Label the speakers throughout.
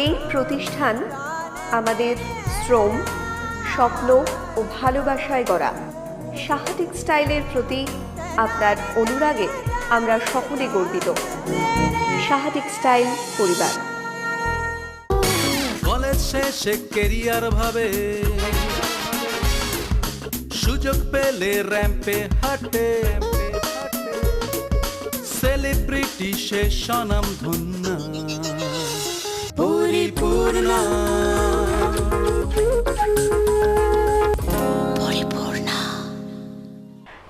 Speaker 1: এই প্রতিষ্ঠান আমাদের শ্রম, স্বপ্ন ও ভালোবাসায় গড়া। সাহা টেক্সটাইলের প্রতি আপনার অনুরাগে আমরা সকলে গর্বিত। সাহা টেক্সটাইল পরিবার।
Speaker 2: কলেজ শেষে কেরিয়ার ভাবে, সুযোগ পেলে র্যাম্পে হাঁটে, সেলিব্রিটি সে স্বনাম ধন্য পরিপূর্ণ।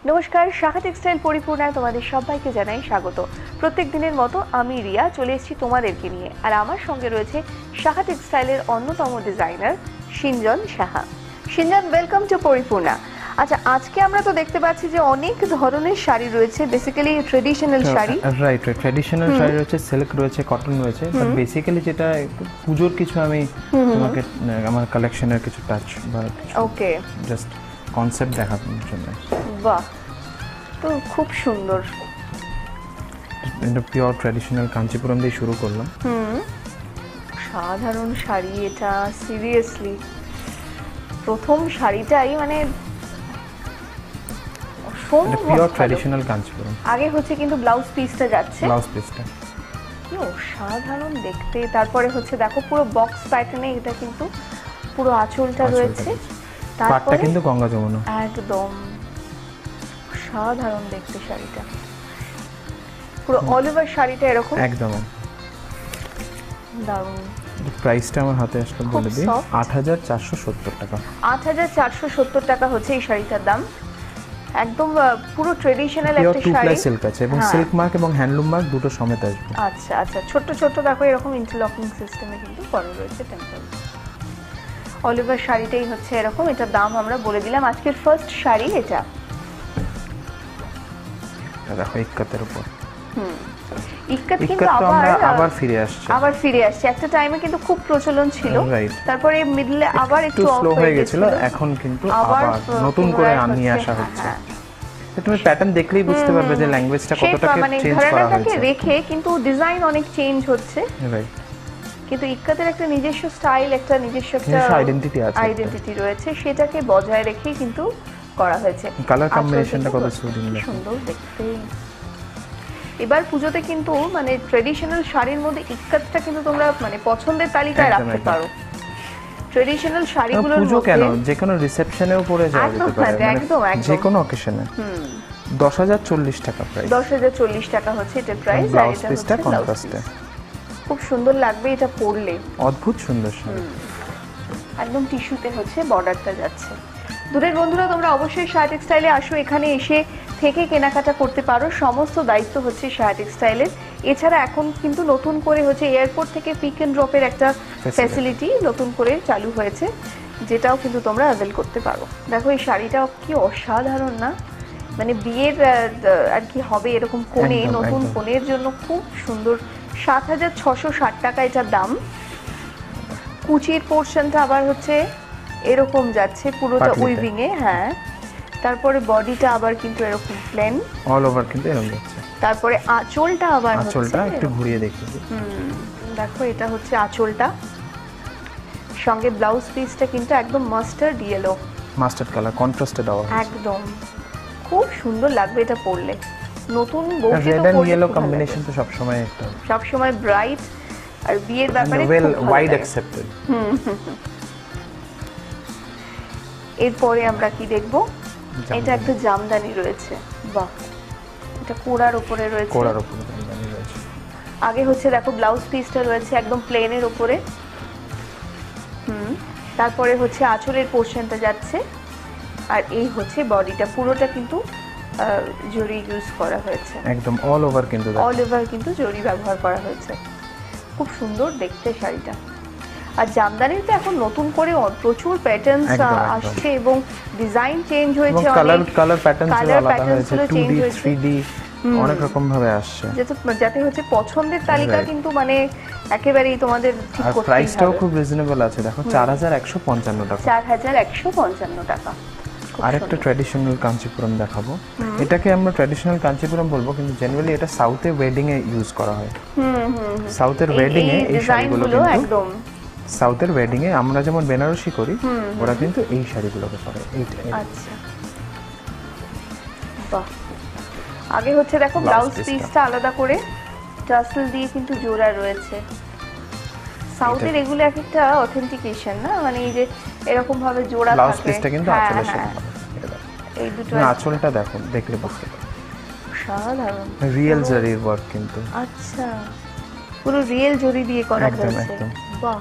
Speaker 1: নমস্কার, সাহা টেক্সটাইল পরিপূর্ণায় তোমাদের সবাইকে জানাই স্বাগত। প্রত্যেক দিনের মতো আমি রিয়া চলে এসেছি তোমাদেরকে নিয়ে, আর আমার সঙ্গে রয়েছে সাহা টেক্সটাইলের অন্যতম designer Sinjan Saha. Sinjan, welcome to Paripurna. আচ্ছা, আজকে আমরা তো দেখতে পাচ্ছি যে অনেক ধরনের শাড়ি রয়েছে, basically traditional sari.
Speaker 3: Right, traditional sari রয়েছে, সিল্ক রয়েছে, কটন রয়েছে, বাট বেসিক্যালি যেটা পুজোর কিছু আমি তোমাকে আমার কালেকশনের কিছু টাচ বা
Speaker 1: ওকে,
Speaker 3: জাস্ট কনসেপ্ট দেখানোর জন্য।
Speaker 1: বাহ, তো খুব সুন্দর।
Speaker 3: এটা পিওর ট্রেডিশনাল কাঞ্চিপুরম দিয়ে শুরু করলাম।
Speaker 1: সাধারণ শাড়ি এটা, সিরিয়াসলি প্রথম শাড়িটাই মানে
Speaker 3: পিওর ট্রেডিশনাল কাঞ্চিপুরম।
Speaker 1: আগে হচ্ছে কিন্তু ব্লাউজ পিসটা যাচ্ছে,
Speaker 3: ব্লাউজ পিসটা
Speaker 1: কি অসাধারণ দেখতে। তারপরে হচ্ছে দেখো পুরো বক্স প্যাটার্নে, এটা কিন্তু পুরো আঁচলটা রয়েছে,
Speaker 3: পাটটা কিন্তু গঙ্গা যমুনা,
Speaker 1: একদম সাধারণ দেখতে শাড়িটা। পুরো অল ওভার শাড়িটা এরকম
Speaker 3: একদম
Speaker 1: দারুণ।
Speaker 3: প্রাইসটা আমার হাতে আসলে বলে দিই, ৮,৪৭০ টাকা।
Speaker 1: ৮,৪৭০ টাকা হচ্ছে এই শাড়িটার দাম। একদম পুরো ট্রেডিশনাল একটা শাড়ি,
Speaker 3: সিল্ক আছে এবং সিল্ক মার্ক এবং হ্যান্ডলুম মার্ক দুটো সমেত আসবে।
Speaker 1: আচ্ছা আচ্ছা, ছোট ছোট দেখো এরকম ইন্টারলকিং সিস্টেমে কিন্তু করা রয়েছে টেম্পল। অল ওভার শাড়িটাই হচ্ছে এরকম, এটার দাম আমরা বলে দিলাম। আজকের ফার্স্ট শাড়ি এটা
Speaker 3: দেখো ইক্কাতের উপর।
Speaker 1: ইক্কাত কিন্তু
Speaker 3: আবার ফিরে আসছে।
Speaker 1: একটা টাইমে কিন্তু খুব প্রচলন ছিল, তারপরে মিডলে আবার একটু অফ
Speaker 3: হয়ে গিয়েছিল, এখন কিন্তু আবার নতুন করে নিয়ে আসা হচ্ছে। তুমি প্যাটার্ন দেখলেই বুঝতে পারবে যে ল্যাঙ্গুয়েজটা কতটা চেঞ্জ করা হয়েছে,
Speaker 1: রেখে কিন্তু ডিজাইন অনেক চেঞ্জ হচ্ছে। কিন্তু ইক্কাতের একটা নিজস্ব স্টাইল, একটা নিজস্ব একটা আইডেন্টিটি রয়েছে, সেটাকে বজায় রেখেই কিন্তু করা হয়েছে।
Speaker 3: কালার কম্বিনেশনটা কত
Speaker 1: সুন্দর দেখতে। এবার পুজোতে কিন্তু মানে ট্রেডিশনাল শাড়ির মধ্যে ইক্কাতটা কিন্তু তোমরা মানে পছন্দের তালিকায় রাখতে পারো। ট্রেডিশনাল শাড়িগুলোর
Speaker 3: পুজো কেন, যে কোনো রিসেপশনেও পরে যাওয়া যেতে পারে,
Speaker 1: একদম
Speaker 3: যে কোনো অকেশনে। ১০,০৪০ টাকা প্রাইস।
Speaker 1: ১০,০৪০ টাকা হচ্ছে এটা প্রাইস। আর এটা হচ্ছে কন্ট্রাস্টে, খুব সুন্দর লাগবে এটা পরলে,
Speaker 3: অদ্ভুত সুন্দর শাড়ি।
Speaker 1: একদম টিস্যুতে হচ্ছে বর্ডারটা যাচ্ছে। দূরের বন্ধুরা, তোমরা অবশ্যই সাহা টেক্সটাইলে আসো, এখানে এসে থেকে কেনাকাটা করতে পারো। সমস্ত দায়িত্ব হচ্ছে সাহা টেক্সটাইলের। এছাড়া এখন কিন্তু নতুন করে হচ্ছে এয়ারপোর্ট থেকে পিক এন্ড ড্রপের একটা ফ্যাসিলিটি নতুন করে চালু হয়েছে, যেটাও কিন্তু তোমরা অ্যাভেল করতে পারো। দেখো এই শাড়িটা কি অসাধারণ না, মানে বিয়ের আর কি হবে এরকম কোণে, নতুন কোণের জন্য খুব সুন্দর। ৭,৬৬০ টাকা এটার দাম। কুচির পোর্শনটা আবার হচ্ছে এরকম যাচ্ছে পুরোটা উইভিং এ, হ্যাঁ। তারপরে বডিটা আবার কিন্তু এরকম প্লেন,
Speaker 3: অল ওভার কিন্তু এরকম যাচ্ছে।
Speaker 1: তারপরে আঁচলটা আবার
Speaker 3: আঁচলটা একটু ঘুরিয়ে দেখি।
Speaker 1: দেখো এটা হচ্ছে আঁচলটা, সঙ্গে ব্লাউজ পিসটা কিন্তু একদম মাস্টার্ড ইয়েলো,
Speaker 3: মাস্টার্ড কালার কন্ট্রাস্টে দেওয়া আছে,
Speaker 1: একদম খুব সুন্দর লাগবে এটা পরলে। নতুন বউকে
Speaker 3: রেড এন্ড ইয়েলো কম্বিনেশন তো সব সময়
Speaker 1: ব্রাইট, আর বিয়ের ব্যাপারে
Speaker 3: ওয়েল ওয়াইড অ্যাকসেপ্টেড।
Speaker 1: এরপরে আমরা কি দেখব, এটা একটা জামদানি রয়েছে। বাহ, এটা কোড়ার উপরে রয়েছে,
Speaker 3: জামদানি রয়েছে।
Speaker 1: আগে হচ্ছে দেখো ব্লাউজ পিসটা রয়েছে একদম প্লেনের উপরে, তারপরে হচ্ছে আঁচলের পোর্শনটা যাচ্ছে, আর এই হচ্ছে বডিটা, পুরোটা কিন্তু জরি ইউজ করা হয়েছে,
Speaker 3: একদম অল ওভার কিন্তু
Speaker 1: জরি ব্যবহার করা হয়েছে। খুব সুন্দর দেখতে শাড়িটা। আর জামদানিতে এখন নতুন করে প্রচুর প্যাটার্নস আসছে এবং ডিজাইন চেঞ্জ হয়েছে,
Speaker 3: কালার প্যাটার্নস আলাদা হয়েছে, 2D 3D অনেক রকম ভাবে আসছে,
Speaker 1: যাতে হচ্ছে পছন্দের তালিকা কিন্তু মানে একেবারেই তোমাদের ঠিক করতে হবে।
Speaker 3: প্রাইসটাও খুব রিজনেবল আছে, দেখো ৪,১৫৫ টাকা।
Speaker 1: ৪,১৫৫ টাকা,
Speaker 3: আরেকটা ট্র্যাডিশনাল কাঞ্চিপুরম দেখাবো। এটাকে আমরা ট্র্যাডিশনাল কাঞ্চিপুরম বলবো, কিন্তু জেনারেলি এটা সাউথে ওয়েডিং এ ইউজ করা হয়। সাউথের ওয়েডিং এ এই শাড়িগুলো কিন্তু
Speaker 1: একদম
Speaker 3: সাউথের ওয়েডিং এ আমরা যেমন বেনারসি করি, ওরা কিন্তু এই শাড়িগুলোকে পরে।
Speaker 1: আচ্ছা, বাহ। আগে হচ্ছে দেখো
Speaker 3: Blouse
Speaker 1: ব্লাউজ
Speaker 3: piece-টা।
Speaker 1: পিসটা আলাদা করে টাসেল দিয়ে কিন্তু জোড়া রয়েছে। সাউথের এগুলো এক একটা অথেন্টিকেশন না, মানে এই যে এরকম ভাবে জোড়া থাকে।
Speaker 3: ব্লাউজ পিসটা কিন্তু
Speaker 1: হ্যাঁ,
Speaker 3: আঁচলের
Speaker 1: হ্যাঁ।
Speaker 3: সাথে হবে।
Speaker 1: এই দুটো
Speaker 3: আঁচলটা দেখো, দেখলে বুঝতে পারবে
Speaker 1: সাধারণ
Speaker 3: রিয়েল জারির ওয়ার্ক কিন্তু।
Speaker 1: আচ্ছা, পুরো রিয়েল জরি দিয়ে করা
Speaker 3: একদম,
Speaker 1: হয়েছে।
Speaker 3: একদম।
Speaker 1: বাহ,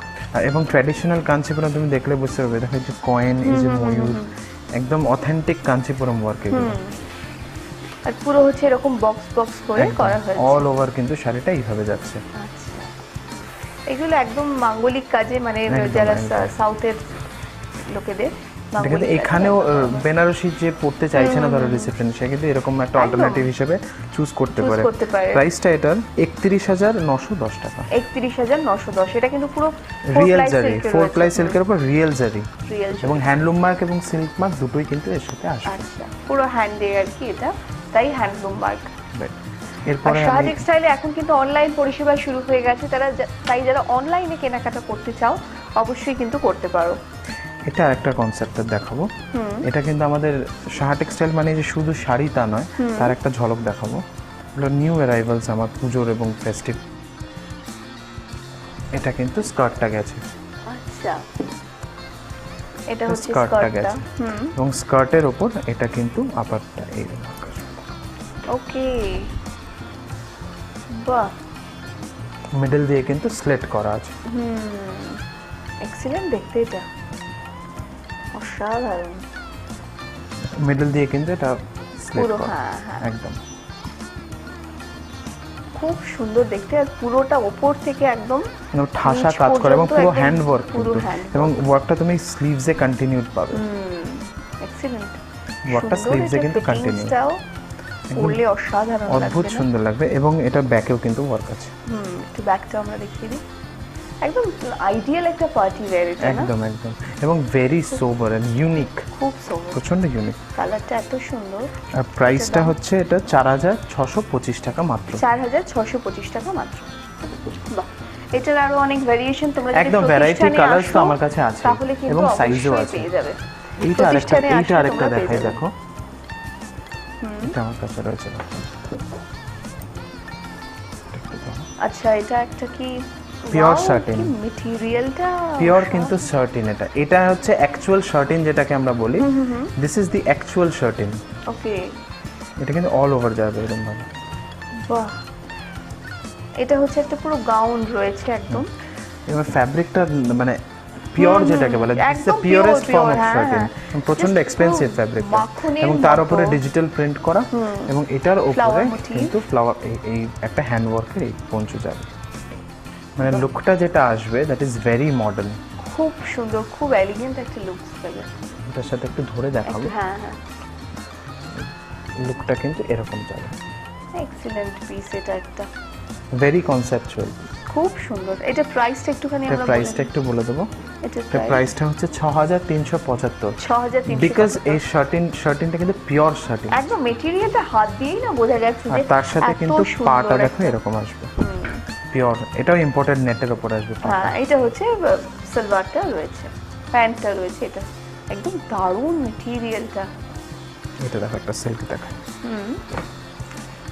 Speaker 3: এবং ট্র্যাডিশনাল কাঞ্চিপুরম তুমি দেখলে বুঝতে পারবে, দেখো এই যে কয়েন, এই যে ময়ূর, একদম অথেন্টিক কাঞ্চিপুরম ওয়ার্ক এগুলো।
Speaker 1: আর পুরো হচ্ছে এরকম বক্স বক্স করে করা হয়েছে।
Speaker 3: অল ওভার কিন্তু শাড়িটা এইভাবে যাচ্ছে।
Speaker 1: আচ্ছা, এগুলো একদম মাঙ্গলিক কাজে, মানে
Speaker 3: একদম,
Speaker 1: যারা
Speaker 3: একদম।
Speaker 1: সাউথের লোকেদের
Speaker 3: এটা কিন্তু
Speaker 1: মাঙ্গলিক কাজে
Speaker 3: এখানেও
Speaker 1: ব্যবহার করা হয়।
Speaker 3: বেনারসি যে পড়তে চাইছে না ধরো রিসেপশন, সে কিন্তু এরকম একটা অল্টারনেটিভ হিসেবে চুজ করতে
Speaker 1: Choose
Speaker 3: পারে।
Speaker 1: করতে পারে।
Speaker 3: প্রাইসটা এটার ৩১,৯১০ টাকা।
Speaker 1: 31,910, এটা কিন্তু পুরো
Speaker 3: রিয়েল জারি, 4 প্লাই সিল্কের উপর রিয়েল জারি,
Speaker 1: রিয়েল।
Speaker 3: এবং হ্যান্ডলুম মার্ক এবং সিল্ক মার্ক দুটোই কিন্তু এর সাথে আসবে।
Speaker 1: আচ্ছা, পুরো হ্যান্ডে আর কি এটা, তাই হ্যান্ডলুম মার্ক।
Speaker 3: Right.
Speaker 1: আর
Speaker 3: এরপরে
Speaker 1: শাহ
Speaker 3: আমি
Speaker 1: টেক্সটাইলে এখন কিন্তু অনলাইন পরিষেবা শুরু হয়ে গেছে, তাই যারা অনলাইনে কেনাকাটা করতে চাও অবশ্যই কিন্তু করতে পারো।
Speaker 3: এটা আরেকটা কনসেপ্ট দেখাবো। এটা কিন্তু আমাদের শাহ টেক্সটাইল মানে যে শুধু শাড়ি তা নয়, তার একটা ঝলক দেখাবো। এগুলো নিউ অ্যারাইভালস আমার পুজোর এবং ফেস্টিভ। এটা কিন্তু স্কার্টটা গেছে,
Speaker 1: আচ্ছা, এটা হচ্ছে
Speaker 3: স্কার্টটা
Speaker 1: স্কার্টটা।
Speaker 3: গেছে, এবং স্কার্টের ওপর এটা কিন্তু আপারটা এই
Speaker 1: ওকে, বাহ,
Speaker 3: মিডল দিয়ে কিন্তু স্লেট করা আছে।
Speaker 1: এক্সিলেন্ট দেখতে, এটা অসাধারণ।
Speaker 3: মিডল দিয়ে কিন্তু এটা স্লেট
Speaker 1: পুরো,
Speaker 3: করা,
Speaker 1: হ্যাঁ, হ্যাঁ।
Speaker 3: একদম
Speaker 1: খুব সুন্দর দেখতে, আর পুরোটা ওপর থেকে একদম
Speaker 3: ঠাসা
Speaker 1: নিচ
Speaker 3: কাজ করে, এবং
Speaker 1: পর্যন্ত
Speaker 3: পুরো
Speaker 1: একদম
Speaker 3: হ্যান্ড ওয়ার্ক
Speaker 1: পুরো
Speaker 3: কিন্তু,
Speaker 1: hand work।
Speaker 3: এবং ওয়ার্কটা তুমি স্লিভসে কন্টিনিউড পাবে।
Speaker 1: এক্সিলেন্ট।
Speaker 3: ওয়ার্কটা স্লিভসে কিন্তু কন্টিনিউ,
Speaker 1: পরলে অসাধারণ
Speaker 3: অদ্ভুত
Speaker 1: লাগবে না?
Speaker 3: সুন্দর লাগবে। এবং এটা ব্যাকেও কিন্তু ওয়ার্ক আছে।
Speaker 1: একটু ব্যাকটা আমরা দেখিয়ে দিই। একদম আইডিয়াল একটা পার্টি ওয়্যার এটা, না?
Speaker 3: একদম, একদম, এবং ভেরি সোবার এন্ড ইউনিক,
Speaker 1: খুব সুন্দর,
Speaker 3: প্রচন্ড ইউনিক।
Speaker 1: কালারটা এত সুন্দর।
Speaker 3: আর প্রাইসটা হচ্ছে এটা ৪,৬২৫ টাকা মাত্র।
Speaker 1: ৪,৬২৫ টাকা মাত্র। বাহ, এটার আরো অনেক ভেরিয়েশন তোমরা যদি
Speaker 3: একদম ভ্যারাইটি
Speaker 1: প্রতিষ্ঠানে
Speaker 3: কালার্স তো
Speaker 1: আসো,
Speaker 3: আমার কাছে আছে,
Speaker 1: তাহলে কিন্তু
Speaker 3: এবং সাইজও
Speaker 1: অবশ্যই
Speaker 3: আছে।
Speaker 1: পেয়ে যাবে।
Speaker 3: এইটা আরেকটা,
Speaker 1: প্রতিষ্ঠানে
Speaker 3: এইটা
Speaker 1: আসলে
Speaker 3: আরেকটা
Speaker 1: তোমরা পেয়ে
Speaker 3: দেখাই,
Speaker 1: যাবে।
Speaker 3: দেখো এটা আমার কাছে রয়েছে।
Speaker 1: আচ্ছা, এটা একটা কি
Speaker 3: Pure satin।
Speaker 1: মেটেরিয়ালটা
Speaker 3: পিওর কিন্তু শার্টিন। এটা হচ্ছে অ্যাকচুয়াল শার্টিন যেটাকে আমরা বলি। This is the actual satin.
Speaker 1: Okay,
Speaker 3: এটা কিন্তু অল ওভার যাবে এরকম ভাবে।
Speaker 1: বাহ, এটা হচ্ছে একটা পুরো গাউন রয়েছে একদম।
Speaker 3: এবার ফ্যাব্রিকটা মানে পিওর যেটাকে বলে, দিস ইজ দ্য
Speaker 1: একদম
Speaker 3: পিওরেস্ট
Speaker 1: pure,
Speaker 3: ফর্ম অফ
Speaker 1: হ্যাঁ,
Speaker 3: শার্টিন।
Speaker 1: হ্যাঁ।
Speaker 3: প্রচন্ড
Speaker 1: Just
Speaker 3: এক্সপেন্সিভ
Speaker 1: পুরো
Speaker 3: ফ্যাব্রিক,
Speaker 1: মাখনের
Speaker 3: এবং তার
Speaker 1: মতো।
Speaker 3: উপরে ডিজিটাল প্রিন্ট করা, এবং এটার উপরে
Speaker 1: Flower motif।
Speaker 3: কিন্তু ফ্লাওয়ার, এই একটা হ্যান্ড ওয়ার্কের এই পঞ্চু যাবে, মানে লুকটা যেটা আসবে দ্যাট ইজ ভেরি মডার্ন।
Speaker 1: খুব সুন্দর, খুব এলিগেন্ট একটা লুক পাবে।
Speaker 3: এটার সাথে একটু ধরে দেখাবো,
Speaker 1: হ্যাঁ, হ্যাঁ,
Speaker 3: লুকটা কিন্তু এরকম যাবে।
Speaker 1: এক্সিলেন্ট পিস এটা একটা,
Speaker 3: ভেরি কনসেপচুয়াল।
Speaker 1: খুব সুন্দর। এটা প্রাইসটা একটুখানি
Speaker 3: এটার
Speaker 1: আমরা
Speaker 3: প্রাইসটা একটু বলে দেবো।
Speaker 1: এটা
Speaker 3: এটার প্রাইসটা হচ্ছে ৬,৩৭৫,
Speaker 1: ৬,৩৭৫।
Speaker 3: বিকজ এই শার্টিনটা কিন্তু পিওর শার্টিন,
Speaker 1: একদম মেটেরিয়ালটা হাত দিয়েই না বোঝা যাচ্ছে
Speaker 3: আর
Speaker 1: যে
Speaker 3: তার সাথে
Speaker 1: এত
Speaker 3: কিন্তু
Speaker 1: সুন্দর
Speaker 3: পাটা দেখো
Speaker 1: একটা-
Speaker 3: এরকম আসবে পিওর। এটাও ইম্পোর্টেড নেটের উপর আসবে পাটা।
Speaker 1: হ্যাঁ, এটা হচ্ছে সালোয়ারটা রয়েছে, প্যান্টটা রয়েছে, এটা একদম দারুণ মেটেরিয়ালটা।
Speaker 3: এটা দেখো একটা সিল্ক দেখা,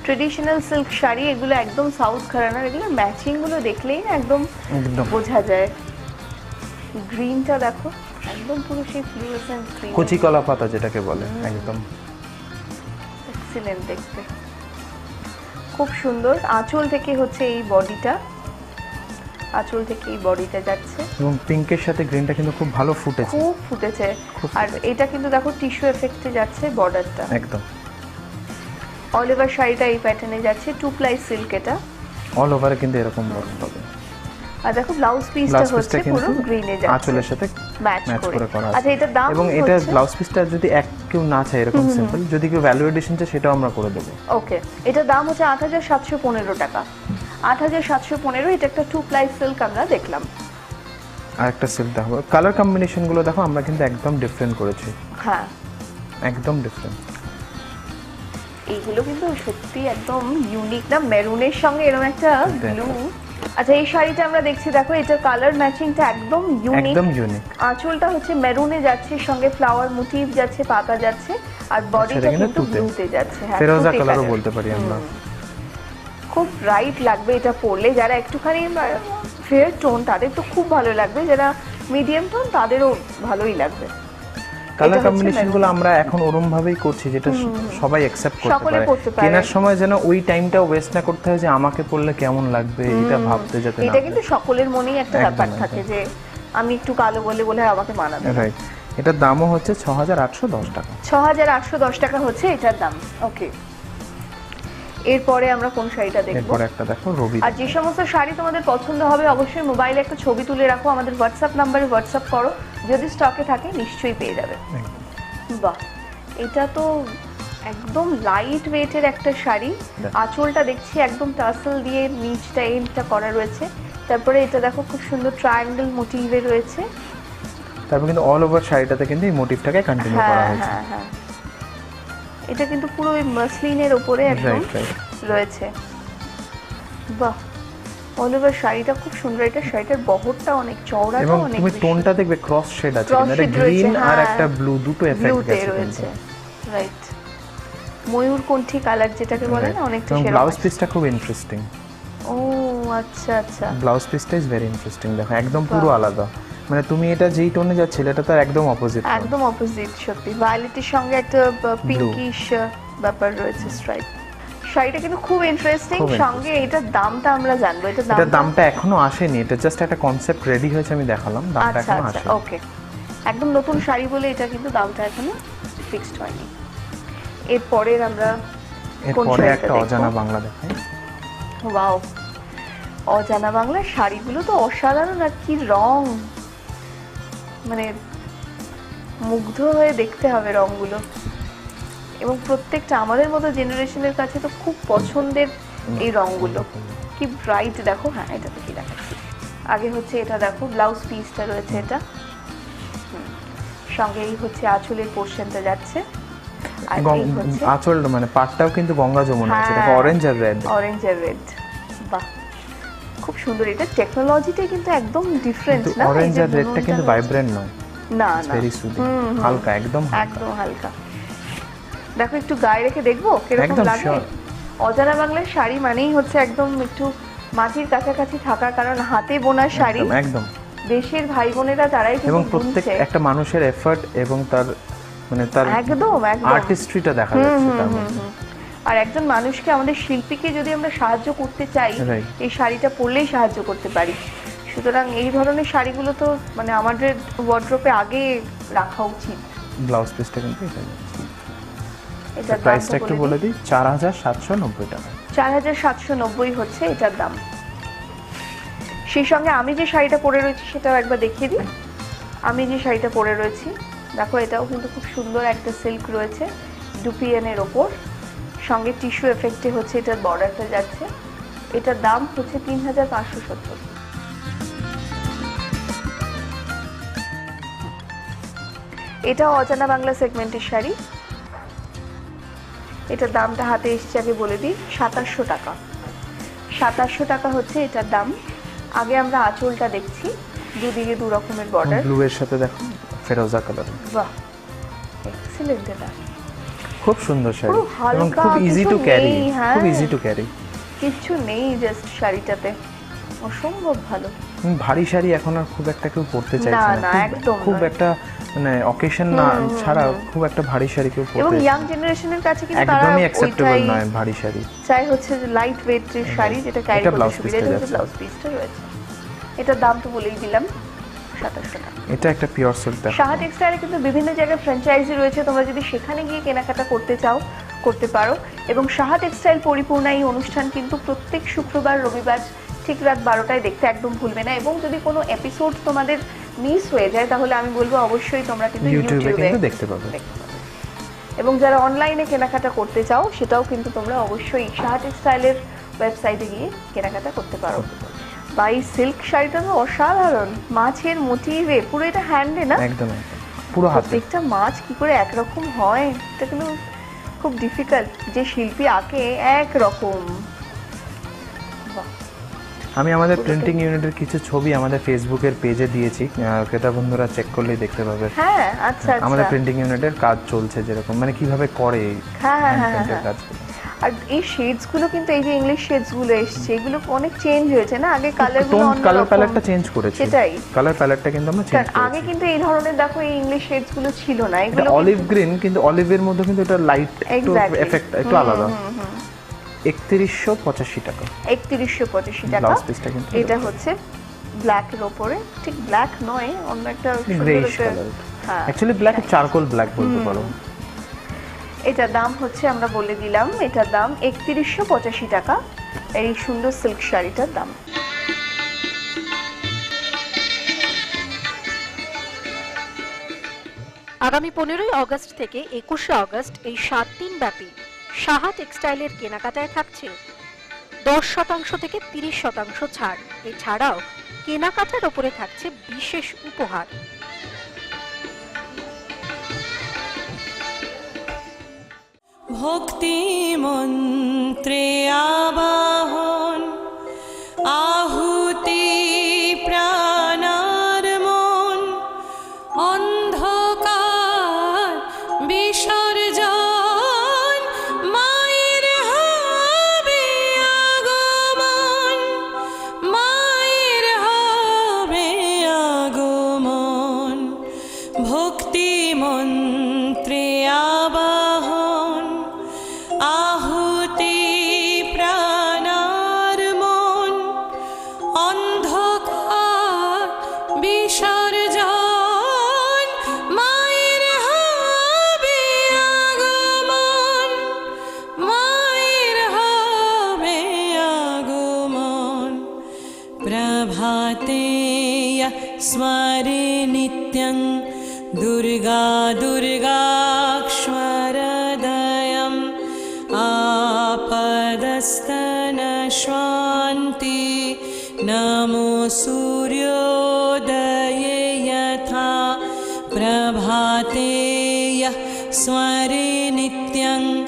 Speaker 1: ট্রেডিশনাল সিল্ক শাড়ি এগুলো একদম সাউথ ঘরানার, এগুলো ম্যাচিং গুলো দেখলেই না একদম
Speaker 3: একদম
Speaker 1: বোঝা যায়। গ্রিনটা দেখো, একদম পুরো সেই ফ্লুরোসেন্ট গ্রিন,
Speaker 3: কচি কলা পাতা যেটাকে বলে, একদম
Speaker 1: এক্সিলেন্ট দেখতে, খুব সুন্দর। আঁচল থেকে হচ্ছে এই বডিটা, আঁচল থেকে এই বডিটা যাচ্ছে,
Speaker 3: এবং পিঙ্কের সাথে গ্রিনটা কিন্তু খুব ভালো ফুটেছে,
Speaker 1: খুব ফুটেছে। আর এটা কিন্তু দেখো টিস্যু এফেক্টে যাচ্ছে বর্ডারটা,
Speaker 3: একদম
Speaker 1: অল ওভার শাড়িটা এই প্যাটার্নে যাচ্ছে, 2 প্লাই সিল্ক এটা।
Speaker 3: অল ওভারে কিন্তু এরকম ওয়ার্ক পাবে।
Speaker 1: আর দেখো ব্লাউজ পিসটা
Speaker 3: ব্লাউজ
Speaker 1: হচ্ছে
Speaker 3: পিসটা
Speaker 1: পুরো
Speaker 3: কিন্তু
Speaker 1: গ্রিনে যাচ্ছে,
Speaker 3: আঁচলের সাথে
Speaker 1: ম্যাচ
Speaker 3: ম্যাচ
Speaker 1: করে।
Speaker 3: করে করা
Speaker 1: আচ্ছা,
Speaker 3: আছে।
Speaker 1: এটার দাম
Speaker 3: এবং এটা
Speaker 1: হচ্ছে?
Speaker 3: ব্লাউজ পিসটা যদি কেউ না চায় এরকম সিম্পল, যদি কেউ ভ্যালু এডিশন চায় সেটাও আমরা করে দেবো।
Speaker 1: ওকে, এটার দাম হচ্ছে ৮,৭১৫ টাকা। ৮,৭১৫, এটা একটা 2 প্লাই সিল্ক আমরা দেখলাম।
Speaker 3: আর একটা সিল্ক দেখো, কালার কম্বিনেশন গুলো দেখো, আমরা কিন্তু একদম ডিফারেন্ট করেছি।
Speaker 1: হ্যাঁ,
Speaker 3: একদম ডিফারেন্ট।
Speaker 1: এইগুলো কিন্তু সত্যি একদম ইউনিক না, মেরুনের সঙ্গে এরকম একটা ব্লু। আচ্ছা এই শাড়িটা আমরা দেখছি, দেখো এটা কালার ম্যাচিংটা একদম ইউনিক।
Speaker 3: একদম ইউনিক।
Speaker 1: আঁচলটা হচ্ছে মেরুনে যাচ্ছে, সঙ্গে ফ্লাওয়ার মোটিভ যাচ্ছে, পাতা যাচ্ছে, আর বডিটা কিন্তু ব্লুতে যাচ্ছে। হ্যাঁ,
Speaker 3: ফেরোজা
Speaker 1: তুতে
Speaker 3: কালারও
Speaker 1: colour।
Speaker 3: বলতে পারি আমরা।
Speaker 1: খুব ব্রাইট লাগবে এটা পরলে, যারা একটুখানি ফেয়ার টোন তাদের তো খুব ভালো লাগবে, যারা মিডিয়াম টোন তাদেরও ভালোই লাগবে।
Speaker 3: কালার
Speaker 1: হচ্ছে
Speaker 3: কম্বিনেশন গুলো
Speaker 1: maroon।
Speaker 3: আমরা এখন ওরম ভাবেই করছি যেটা সবাই অ্যাকসেপ্ট করতে
Speaker 1: সকলে
Speaker 3: পারে।
Speaker 1: পরতে পারে।
Speaker 3: কেনার সময় যেন ওই টাইমটাও ওয়েস্ট না করতে হয় যে আমাকে পরলে কেমন লাগবে এটা ভাবতে যাতে না।
Speaker 1: এটা কিন্তু সকলের মনেই একটা
Speaker 3: একদম,
Speaker 1: ব্যাপার
Speaker 3: একদম।
Speaker 1: থাকে যে আমি একটু কালো বলে বলে আমাকে মানাবে।
Speaker 3: রাইট। এটার দামও হচ্ছে ৬,৮১০ টাকা।
Speaker 1: ৬,৮১০ টাকা হচ্ছে এটার দাম। ওকে, এরপরে আমরা কোন শাড়িটা দেখবো?
Speaker 3: এরপর একটা দেখো রবি।
Speaker 1: আর যে সমস্ত শাড়ি তোমাদের পছন্দ হবে অবশ্যই মোবাইলে একটা ছবি তুলে রাখো, আমাদের হোয়াটসঅ্যাপ নাম্বারে হোয়াটসঅ্যাপ করো, যদি স্টকে থাকে নিশ্চয়ই পেয়ে যাবে। বাহ, এটা তো একদম লাইট ওয়েটের একটা শাড়ি। আঁচলটা দেখছি একদম টাসেল দিয়ে নিচটা এন্ডটা করা রয়েছে, তারপরে এটা দেখো খুব সুন্দর ট্রায়াঙ্গেল মোটিভে রয়েছে।
Speaker 3: তারপর কিন্তু অল ওভার শাড়িটাতে কিন্তু এই মোটিভটাকে কন্টিনিউ করা
Speaker 1: হ্যাঁ
Speaker 3: হয়েছে।
Speaker 1: হ্যাঁ হ্যাঁ, এটা কিন্তু পুরো ওই মাসলিনের উপরে একদম
Speaker 3: রাইট রাইট।
Speaker 1: রয়েছে। বাহ, অল ওভার শাড়িটা খুব সুন্দর। এটা শাড়িটার বহরটা অনেক চওড়াটা
Speaker 3: এবং
Speaker 1: অনেক
Speaker 3: তুমি
Speaker 1: বেশি।
Speaker 3: টোনটা দেখবে ক্রস শেড আছে,
Speaker 1: Cross
Speaker 3: মানে
Speaker 1: shade
Speaker 3: গ্রিন
Speaker 1: রয়েছে,
Speaker 3: আর
Speaker 1: হ্যাঁ।
Speaker 3: একটা ব্লু, দুটো এফেক্ট
Speaker 1: ব্লুতে
Speaker 3: গেছে
Speaker 1: রয়েছে, রাইট। ময়ূরকণ্ঠী কালার যেটাকে বলে না, অনেকটা
Speaker 3: এবং
Speaker 1: সেরকম।
Speaker 3: ব্লাউজ পিসটা খুব ইন্টারেস্টিং।
Speaker 1: ও আচ্ছা আচ্ছা,
Speaker 3: ব্লাউজ পিসটা ইজ ভেরি ইন্টারেস্টিং। দেখো একদম পুরো আলাদা, মানে তুমি এটা যেই টোনে যাচ্ছিলে এটা তো একদম অপোজিট।
Speaker 1: একদম অপোজিট। সত্যি ভায়োলেটের সঙ্গে একটা পিঙ্কিশ ব্যাপার রয়েছে স্ট্রাইপ। শাড়িটা কিন্তু খুব ইন্টারেস্টিং।
Speaker 3: খুব
Speaker 1: সঙ্গে এটার দামটা আমরা জানবো। এটার
Speaker 3: এটার
Speaker 1: দামটা
Speaker 3: দামটা এখনো আসেনি, এটা জাস্ট একটা কনসেপ্ট রেডি হয়েছে, আমি দেখালাম, দামটা
Speaker 1: আচ্ছা
Speaker 3: এখনো
Speaker 1: আচ্ছা,
Speaker 3: আসেনি।
Speaker 1: ওকে। একদম নতুন শাড়ি বলে এটা কিন্তু দামটা এখনো ফিক্সড হয়নি। এরপরের আমরা কোন
Speaker 3: এরপরে
Speaker 1: শাড়িটা
Speaker 3: একটা
Speaker 1: দেখবো?
Speaker 3: অজানা বাংলা দেখাই।
Speaker 1: ওয়াও, অজানা বাংলার শাড়িগুলো তো অসাধারণ, আর কি রং, মানে মুগ্ধ হয়ে দেখতে হবে রংগুলো। এবং প্রত্যেকটা আমাদের মতো জেনারেশনের কাছে তো খুব পছন্দের এই রংগুলো। কি ব্রাইট দেখো। হ্যাঁ, এটা তো কি দেখাচ্ছি, আগে হচ্ছে এটা দেখো ব্লাউজ পিসটা রয়েছে এটা, সঙ্গে এই হচ্ছে আঁচলের পোর্শনটা যাচ্ছে, আর এই হচ্ছে
Speaker 3: আঁচল মানে পাটটাও কিন্তু গঙ্গা যমুনা আছে, দেখো অরেঞ্জ আর রেড।
Speaker 1: অরেঞ্জ আর রেড। বাহ, খুব সুন্দর। এটা টেকনোলজিটা কিন্তু একদম ডিফারেন্ট না,
Speaker 3: অরেঞ্জ
Speaker 1: এই যে
Speaker 3: আর রেডটা
Speaker 1: বুননটা
Speaker 3: কিন্তু
Speaker 1: রয়েছে।
Speaker 3: ভাইব্রেন্ট নয়,
Speaker 1: না না,
Speaker 3: ভেরি সুদিং, হালকা, একদম হালকা।
Speaker 1: একদম হালকা। দেখো একটু গায়ে রেখে দেখবো কিরকম
Speaker 3: একদম
Speaker 1: লাগে।
Speaker 3: sure।
Speaker 1: অজানা বাংলার শাড়ি মানেই হচ্ছে একদম একটু মাটির কাছাকাছি থাকা, কারণ হাতে বোনা শাড়ি।
Speaker 3: একদম একদম।
Speaker 1: দেশের ভাই বোনেরা তারাই
Speaker 3: এবং
Speaker 1: কিন্তু
Speaker 3: প্রত্যেক
Speaker 1: বুনছে।
Speaker 3: একটা মানুষের এফর্ট এবং তার মানে তার
Speaker 1: একদম একদম।
Speaker 3: আর্টিস্ট্রিটা দেখা যাচ্ছে তার মধ্যে।
Speaker 1: আর একজন মানুষকে, আমাদের শিল্পীকে যদি আমরা সাহায্য করতে চাই,
Speaker 3: Right.
Speaker 1: এই শাড়িটা পরলেই সাহায্য করতে পারি। সুতরাং এই ধরনের শাড়িগুলো তো মানে আমাদের ওয়ার্ড্রোপে আগে রাখা উচিত।
Speaker 3: ব্লাউজ পিসটা কিন্তু এটা যাচ্ছে।
Speaker 1: এটার
Speaker 3: প্রাইসটা একটু বলে দিই, ৪,৭৯০ টাকা।
Speaker 1: ৪,৭৯০ হচ্ছে এটার দাম। সেই সঙ্গে আমি যে শাড়িটা পরে রয়েছি সেটাও একবার দেখিয়ে দিই। আমি যে শাড়িটা পরে রয়েছি দেখো, এটাও কিন্তু খুব সুন্দর একটা সিল্ক রয়েছে ডুপিয়ানের ওপর, সঙ্গে টিস্যু এফেক্টে হচ্ছে এটার বর্ডারটা যাচ্ছে। এটার দাম হচ্ছে ৩,৫৭০। এটা অজানা বাংলা সেগমেন্টের শাড়ি। এটার দামটা হাতে এসেছে আগে বলে দিই, ২৭০০ টাকা। ২৭০০ টাকা হচ্ছে এটার দাম। আগে আমরা আঁচলটা দেখছি, দুদিকে দু রকমের বর্ডার।
Speaker 3: ব্লু এর সাথে দেখো ফেরোজা কালার।
Speaker 1: বাহ, এক্সিলেন্ট। এটা
Speaker 3: খুব সুন্দর শাড়ি
Speaker 1: পুরো হালকা,
Speaker 3: এবং খুব ইজি
Speaker 1: কিছু
Speaker 3: টু ক্যারি,
Speaker 1: নেই, হ্যাঁ।
Speaker 3: খুব ইজি টু ক্যারি।
Speaker 1: কিচ্ছু নেই জাস্ট শাড়িটাতে, অসম্ভব ভালো।
Speaker 3: ভারী শাড়ি এখন আর খুব একটা কেউ পরতে চাইছে
Speaker 1: না,
Speaker 3: না,
Speaker 1: না, একদম
Speaker 3: খুব
Speaker 1: নয়।
Speaker 3: একটা মানে অকেশন না ছাড়া খুব একটা ভারী শাড়ি কেউ
Speaker 1: এবং
Speaker 3: পরতে
Speaker 1: ইয়াং জেনারেশনের কাছে কিন্তু তারা
Speaker 3: একদমই অ্যাকসেপ্টেবল
Speaker 1: ওইটাই
Speaker 3: নয় ভারী শাড়ি।
Speaker 1: চাই হচ্ছে যে লাইট ওয়েটের শাড়ি যেটা ক্যারি
Speaker 3: এটা
Speaker 1: করতে
Speaker 3: blouse
Speaker 1: সুবিধা।
Speaker 3: piece-টা
Speaker 1: এটা
Speaker 3: যাচ্ছে।
Speaker 1: ব্লাউজ পিসটা রয়েছে। এটার দাম তো বলেই দিলাম, ২৭০০ টাকা।
Speaker 3: এটা একটা পিওর সিল্ক দেখো।
Speaker 1: সাহা টেক্সটাইলে কিন্তু বিভিন্ন জায়গায় ফ্র্যাঞ্চাইজি রয়েছে, তোমরা যদি সেখানে গিয়ে কেনাকাটা করতে চাও করতে পারো। এবং সাহা টেক্সটাইল পরিপূর্ণ এই অনুষ্ঠান কিন্তু প্রত্যেক শুক্রবার রবিবার ঠিক রাত 12টায় দেখতে একদম ভুলবে না। এবং যদি কোনো এপিসোড তোমাদের মিস হয়ে যায় তাহলে আমি বলবো অবশ্যই তোমরা কিন্তু
Speaker 3: ইউটিউবে
Speaker 1: ইউটিউবে
Speaker 3: কিন্তু দেখতে পাবে।
Speaker 1: এবং যারা অনলাইনে কেনাকাটা করতে চাও সেটাও কিন্তু তোমরা অবশ্যই সাহা টেক্সটাইলের ওয়েবসাইটে গিয়ে কেনাকাটা করতে পারো। বা এই সিল্ক শাড়িটা তো অসাধারণ, মাছের মোটিভে পুরো, এটা হ্যান্ডে না,
Speaker 3: একদম পুরো হাতে।
Speaker 1: প্রত্যেকটা মাছ কি করে একরকম হয়, এটা কিন্তু খুব ডিফিকাল্ট। যে শিল্পী আঁকে একরকম। বাহ,
Speaker 3: আমি আমাদের প্রিন্টিং ইউনিটের কিছু ছবি আমাদের ফেসবুকের পেজে দিয়েছি, ক্রেতা বন্ধুরা চেক করলেই দেখতে পাবে।
Speaker 1: হ্যাঁ আচ্ছা
Speaker 3: আমাদের
Speaker 1: আচ্ছা।
Speaker 3: প্রিন্টিং ইউনিটের কাজ চলছে যেরকম, মানে কিভাবে করে এই
Speaker 1: হ্যাঁ হ্যাঁ হ্যাঁ
Speaker 3: প্রিন্টের
Speaker 1: হ্যাঁ।
Speaker 3: কাজগুলো।
Speaker 1: আর এই শেডস গুলো কিন্তু, এই যে ইংলিশ শেডস গুলো এসছে, এগুলো অনেক চেঞ্জ হয়েছে না, আগে কালার গুলো
Speaker 3: টোন কালার
Speaker 1: অন্যরকম।
Speaker 3: প্যালেটটা চেঞ্জ করেছি,
Speaker 1: সেটাই।
Speaker 3: কালার প্যালেটটা কিন্তু আমরা চেঞ্জ
Speaker 1: কারণ আগে
Speaker 3: করেছি।
Speaker 1: কিন্তু এই ধরনের দেখো এই ইংলিশ শেডস গুলো ছিল না,
Speaker 3: এটা
Speaker 1: এগুলো
Speaker 3: অলিভ গ্রিন, কিন্তু অলিভের মধ্যে কিন্তু এটা লাইট একটু
Speaker 1: Exactly.
Speaker 3: এফেক্ট একটু আলাদা। 3185 টাকা
Speaker 1: 3185 টাকা।
Speaker 3: ব্লাউজ পিসটা কিন্তু
Speaker 1: এটা হচ্ছে ব্ল্যাক এর উপরে, ঠিক ব্ল্যাক নয়, অন্য একটা সুন্দর
Speaker 3: গ্রেইশ
Speaker 1: একটা-
Speaker 3: কালার।
Speaker 1: হ্যাঁ
Speaker 3: অ্যাকচুয়ালি ব্ল্যাক চারকোল ব্ল্যাক বলতে পারো।
Speaker 1: এটার দাম হচ্ছে, আমরা বলে দিলাম, এটার দাম 3185 টাকা, এই সুন্দর সিল্ক শাড়িটার দাম।
Speaker 4: আগামী 15ই অগস্ট থেকে 21শে অগস্ট এই 7 দিন ব্যাপী সাহা টেক্সটাইলের কেনাকাটায় থাকছে 10% থেকে 30% ছাড়। এছাড়াও কেনাকাটার ওপরে থাকছে বিশেষ উপহার।
Speaker 5: ভক্তি মন্ত্রে আবাহন আহুতি প্রাণার মন অন্ধকার বিসর্জন মায়ের হবে আগমন মায়ের হবে আগমন ভক্তি মন্ত্রে আবাহন আহুতি প্রাণার মন অন্ধকার বিসর্জন মায়ের হবে আগমন মায়ের হবে আগমন প্রভাতে স্মরে নিত্যং দুর্গা দুর্গাক্ষরদয়ম আপদস্তনশ্রান্তি নমো সূর্যোদয়ে যথা প্রভাতে স্মরে নিত্যং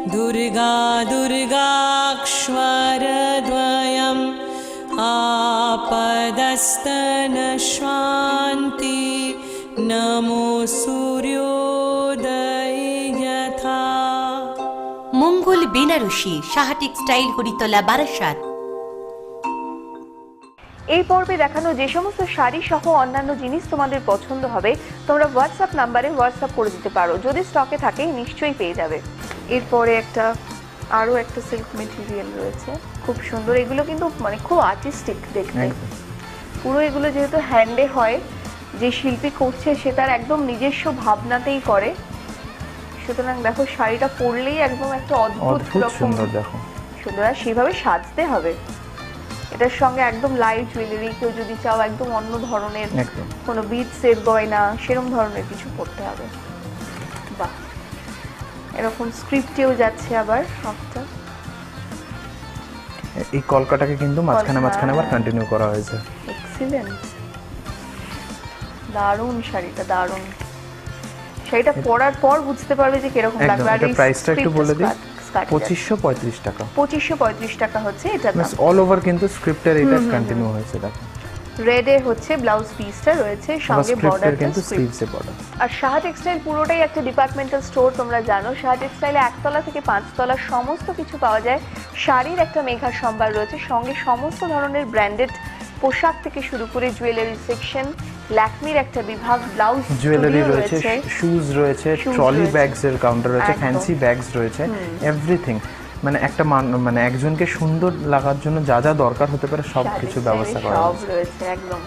Speaker 5: দুর্গা দুর্গাক্ষরদ্বয়ম আপদস্তনশ্রান্তি নমো সূর্যোদয়ে যথা।
Speaker 6: মঙ্গল বেনারসি, সাহা টেক্সটাইল, হরিতলা, বারাসাত।
Speaker 1: এই পর্বে দেখানো যে সমস্ত শাড়ি সহ অন্যান্য জিনিস তোমাদের পছন্দ হবে, তোমরা হোয়াটসঅ্যাপ নাম্বারে হোয়াটসঅ্যাপ করে দিতে পারো, যদি স্টকে থাকে নিশ্চয়ই পেয়ে যাবে। এরপরে আরো একটা সিল্ক মেটেরিয়াল রয়েছে, খুব সুন্দর। এগুলো কিন্তু মানে খুব আর্টিস্টিক দেখতে,
Speaker 3: একদম।
Speaker 1: পুরো এগুলো যেহেতু হ্যান্ডে হয়, যে শিল্পী করছে সে তার একদম নিজস্ব ভাবনাতেই করে, সুতরাং দেখো শাড়িটা পরলেই একদম একটা অদ্ভুত
Speaker 3: অদ্ভুত
Speaker 1: রকম
Speaker 3: সুন্দর দেখো।
Speaker 1: সুন্দর। আর সেভাবে সাজতে হবে, এটার সঙ্গে একদম লাইট জুয়েলারি, কেউ যদি চাও একদম অন্য ধরনের
Speaker 3: একদম।
Speaker 1: কোনো বিটসের গয়না সেরকম ধরনের কিছু পরতে হবে। বাহ, এরকম স্ক্রিপ্টেও যাচ্ছে আবার সবটা।
Speaker 3: এই কলকাটাকে কিন্তু মাঝখানে মাঝখানে আবার
Speaker 1: হ্যাঁ।
Speaker 3: কন্টিনিউ করা হয়েছে।
Speaker 1: এক্সিলেন্ট, দারুণ শাড়িটা, দারুণ। শাড়িটা পরার পর বুঝতে পারবে যে কিরকম
Speaker 3: একদম।
Speaker 1: লাগবে। আর
Speaker 3: এটা
Speaker 1: এই
Speaker 3: প্রাইসটা একটু বলে দিই,
Speaker 1: স্কার্ট
Speaker 3: 2535 টাকা।
Speaker 1: 2535 টাকা হচ্ছে এটা দাম।
Speaker 3: অল ওভার কিন্তু স্ক্রিপ্টের এটা কন্টিনিউ হয়েছে দেখো।
Speaker 1: রেড এ হচ্ছে ব্লাউজ পিসটা রয়েছে, সঙ্গে
Speaker 3: স্ক্রিপ্টের
Speaker 1: বর্ডারটা
Speaker 3: কিন্তু
Speaker 1: স্ক্রিপ্ট।
Speaker 3: স্লিভসে বর্ডার।
Speaker 1: আর সাহা টেক্সটাইল পুরোটাই একটা ডিপার্টমেন্টাল স্টোর, তোমরা জানো। সাহা টেক্সটাইলে 1তলা থেকে 5তলা সমস্ত কিছু পাওয়া যায়। শাড়ির একটা মেঘা সম্ভার রয়েছে, সঙ্গে সমস্ত ধরনের ব্র্যান্ডেড পোশাক থেকে শুরু করে জুয়েলারি সেকশন, ল্যাকমির একটা বিভাগ, ব্লাউজ
Speaker 3: জুয়েলারি রয়েছে, শুজ রয়েছে,
Speaker 1: Shoes
Speaker 3: ট্রলি
Speaker 1: রয়েছে।
Speaker 3: ব্যাগস এর কাউন্টার রয়েছে,
Speaker 1: একদম।
Speaker 3: ফ্যান্সি ব্যাগস রয়েছে, এভরিথিং। মানে একটা মানে একজনকে সুন্দর লাগার জন্য যা যা দরকার হতে পারে সব কিছু ব্যবস্থা করা
Speaker 1: সব
Speaker 3: হয়েছে।
Speaker 1: রয়েছে একদম।